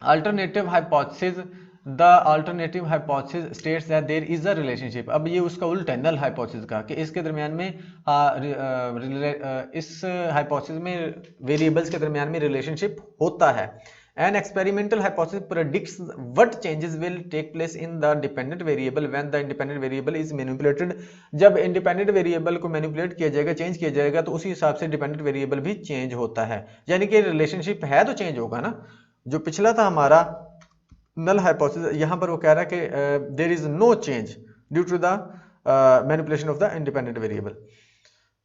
Alternative hypothesis, the alternative hypothesis states that there is a relationship. अब ये उसका उल्टा है नल हाइपोथेसिस का, कि इसके दरमियान में इस हाइपोथेसिस में वेरिएबल्स के दरमियान में रिलेशनशिप होता है। An experimental hypothesis predicts what changes will take place in the dependent variable when the independent variable is manipulated. जब इंडिपेंडेंट वेरिएबल को मैनिपुलेट किया जाएगा, चेंज किया जाएगा, तो उसी हिसाब से डिपेंडेंट वेरिएबल भी चेंज होता है। यानी कि रिलेशनशिप है तो चेंज होगा ना। जो पिछला था हमारा नल हाइपोथेसिस, यहां पर वो कह रहा है कि there is no change due to the manipulation of the independent variable.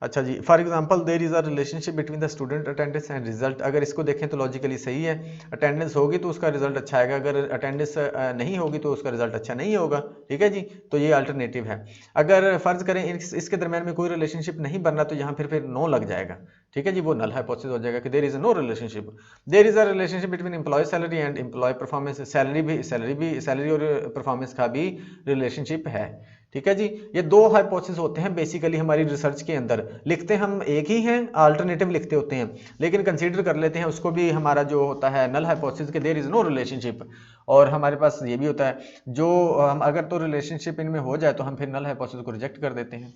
अच्छा जी, for example there is a relationship between the student attendance and result. अगर इसको देखें तो लॉजिकली सही है, अटेंडेंस होगी तो उसका रिजल्ट अच्छा आएगा, अगर अटेंडेंस नहीं होगी तो उसका रिजल्ट अच्छा नहीं होगा। ठीक है जी, तो ये अल्टरनेटिव है। अगर फर्ज करें इसके दरमियान में कोई रिलेशनशिप नहीं बनना, तो यहाँ फिर नो लग जाएगा। ठीक है जी, वो नल हाइपोथेसिस हो जाएगा कि there is no relationship. There is a relationship between employee salary and employee performance. Salary और परफॉर्मेंस का भी रिलेशनशिप है। ठीक है जी, ये दो हाइपोथेसिस होते हैं बेसिकली हमारी रिसर्च के अंदर। लिखते हम एक ही हैं, अल्टरनेटिव लिखते होते हैं, लेकिन कंसीडर कर लेते हैं उसको भी हमारा जो होता है नल हाइपोथेसिस के देयर इज नो रिलेशनशिप। और हमारे पास ये भी होता है जो हम अगर तो रिलेशनशिप इनमें हो जाए तो हम फिर नल हाइपोथेसिस को रिजेक्ट कर देते हैं।